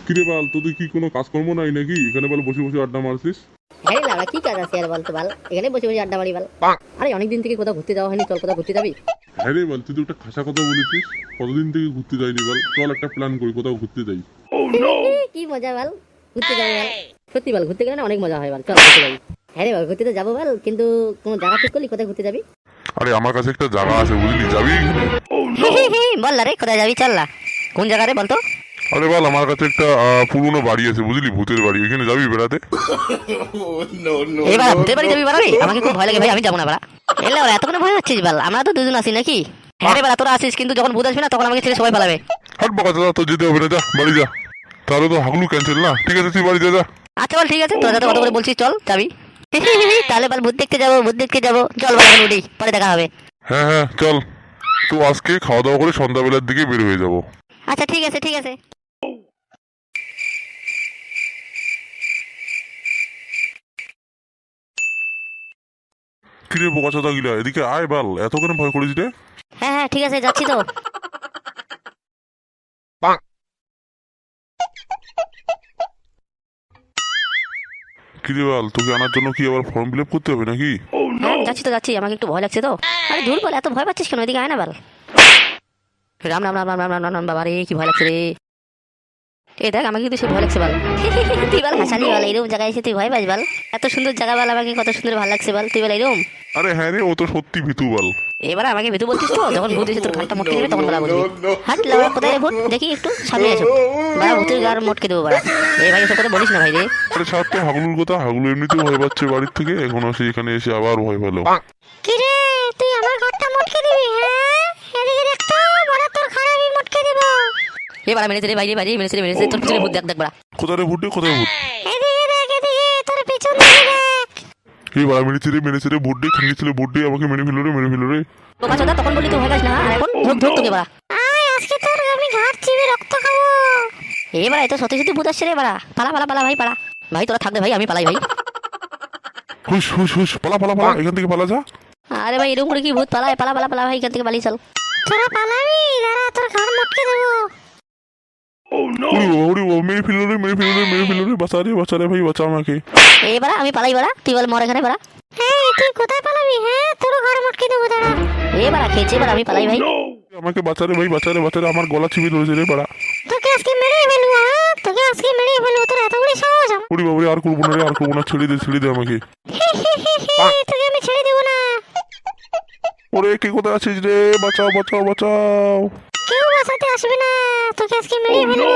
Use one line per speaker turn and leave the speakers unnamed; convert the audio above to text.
কিরে বাল, তোদের কি কোনো কাজকর্ম নাই নাকি? এখানে বল বসে বসে আড্ডা মারছিস?
হ্যাঁ না, কি কাজ আছে আর বলতো বল, এখানে বসে বসে আড্ডা মারি বল। আরে অনেকদিন থেকে কোথাও ঘুরতে যাওয়া হয়নি, চল কোথাও ঘুরতে যাবি?
হ্যাঁ রে বাল, তুই তো একটা খাসা কথা বলেছিস। কতদিন থেকে ঘুরতে যাইনি বল, চল একটা প্ল্যান করি, কোথাও ঘুরতে যাই।
কি মজা বল, ঘুরতে যাবো বল। সত্যি বল, ঘুরতে গেলে না অনেক মজা হয় বল, চল ঘুরতে যাবি। হ্যাঁ রে বল, ঘুরতে তো যাবো বল, কিন্তু কোনো জায়গা ঠিক করলি কোথায় ঘুরতে যাবি?
আরে আমার কাছে একটা জায়গা আছে বুঝলি, যাবি?
বল না রে, কোথায় যাবি, চল না। কোন জায়গা রে বলতো?
আরে বল, আমার কাছে একটা পুরনো বাড়ি আছে বুঝলি, ভূতের বাড়ি, ওইখানে যাবি বেড়াতে?
এবার ভূতের বাড়ি যাবি বাড়াবি? আমাকে খুব ভয় লাগে ভাই, আমি যাবো না বাড়া। এলে এত কোনো ভয় হচ্ছিস বল, আমরা তো দুজন আছি নাকি? হ্যাঁ রে বাড়া, তোরা আসিস, কিন্তু যখন ভূত আসবে না তখন আমাকে ছেড়ে সবাই পালাবে।
হাট বাবা, দাদা তো যেতে হবে না, যা বাড়ি যা। তাহলে তো হাগলু ক্যান্সেল না, ঠিক আছে তুই বাড়ি যা।
আচ্ছা বল, ঠিক আছে, তোরা যাতে কত করে বলছিস, চল যাবি। তাহলে বল, ভূত দেখতে যাবো, ভূত দেখতে যাবো, চল বল এখন উঠি, পরে দেখা হবে।
হ্যাঁ হ্যাঁ চল। তো আজকে খাওয়া দাওয়া করে সন্ধ্যাবেলার দিকে বের হয়ে যাবো।
আচ্ছা ঠিক আছে, ঠিক আছে।
কিরে বোকা চোদা গিলা, এদিকে আয় বাল, এত কেন ভয় করিস রে?
হ্যাঁ হ্যাঁ ঠিক আছে, যাচ্ছি তো।
কিরে বাল, তোকে আনার জন্য কি আবার ফর্ম ফিল আপ করতে হবে নাকি?
হ্যাঁ যাচ্ছি তো, যাচ্ছি, আমাকে একটু ভয় লাগছে তো। আরে দূর বল, এত ভয় পাচ্ছিস কেন, এদিকে আয় না বল। রাম রাম রাম রাম রাম রাম রাম রাম, বাবা রে কি ভয় লাগছে রে। এই দেখ, আমাকে কিন্তু সে ভয় লাগছে বল। তুই বল হাসালি বল, এরকম জায়গায় এসে তুই ভয় পাস বল? এত সুন্দর জায়গা বল, আমাকে কত সুন্দর ভালো লাগছে বল, তুই বল এরকম।
আরে হ্যাঁ রে, ও তো সত্যি ভীতু বাল।
এবার আমাকে ভীতু বলছিস তো, যখন ভূত এসে তোর ঘাটটা মটকে দেবে তখন বলা বলবি। হাট লাউড়া, কোথায় রে ভূত, দেখি একটু সামনে এসো। বাড়া ভূতের গার মটকে দেবো বাড়া। এই ভাই এসব কথা বলিস না ভাই রে।
আরে ছাড় তো হাগলুর কথা, হাগলু এমনিতেও ভয় পাচ্ছে বাড়ির থেকে, এখন সে এখানে এসে আবার ভয় পেলো।
কি রে, তুই আমার ঘরটা মটকে দিবি? হ্যাঁ এদিকে দেখ তো, বড় তোর ঘর আমি মটকে দেব। এ বাড়া মেরেছে রে, বাইরে বাইরে মেরেছে, তোর পিছনে ভূত, দেখ দেখ বাড়া।
কোথায় রে ভূত রে, কোথায় ভূত?
এদিকে দেখ, এদিকে তোর পিছন দিকে দেখ।
এই বাড়া মেরেছে রে ভূত রে, খাঙ্গিয়েছিল ভূত রে, আমাকে মেরে ফেলো রে।
বোকা চোদা, তখন বললি তুই ভয় পাস না, আর এখন ধুক ধুক তোকে বাড়া। আয় আজকে তোর আমি ঘাট চিবি রক্ত খাবো। এ বাড়া, এ তো সত্যি সত্যি ভূত আসছে রে বাড়া। পালা পালা পালা ভাই, পালা ভাই, তোরা থাক দে ভাই, আমি পালাই ভাই।
হুস হুস হুস, পালা পালা পালা, এখান থেকে পালা যা।
আরে ভাই, এরকম করে কি ভূত পালায়? পালা পালা পালা ভাই, এখান থেকে পালিয়ে চল। তোরা পালাবি, দাঁড়া তোর ঘর মটকে দেবো।
ওরে বাবা, মেরে ফেলো রে, বাঁচা রে ভাই, বাঁচা আমাকে।
এবার আমি পালাই বাড়া, তুই বল মর এখানে বাড়া। হ্যাঁ তুই কোথায় পালাবি? হ্যাঁ তোর ঘর মটকে দেবো, দাঁড়া। বাড়া খেয়েছে বাড়া, আমি পালাই ভাই।
আমাকে বাঁচা রে ভাই, বাঁচা রে, আমার গলা চিপে ধরেছে রে বাড়া।
তোকে আজকে মেরে ফেলবো, হ্যাঁ তোকে আজকে মেরে ফেলবো, তোর এত বড় সাহস।
ওরে বাবা রে, আর করবো না, ছেড়ে দে আমাকে।
তোকে আমি ছেড়ে দেবো না।
ওরে কে কোথায় আছিস রে, বাঁচাও।
কেউ বাঁচাতে আসবে না, তোকে আজকে মেরে ফেলবো।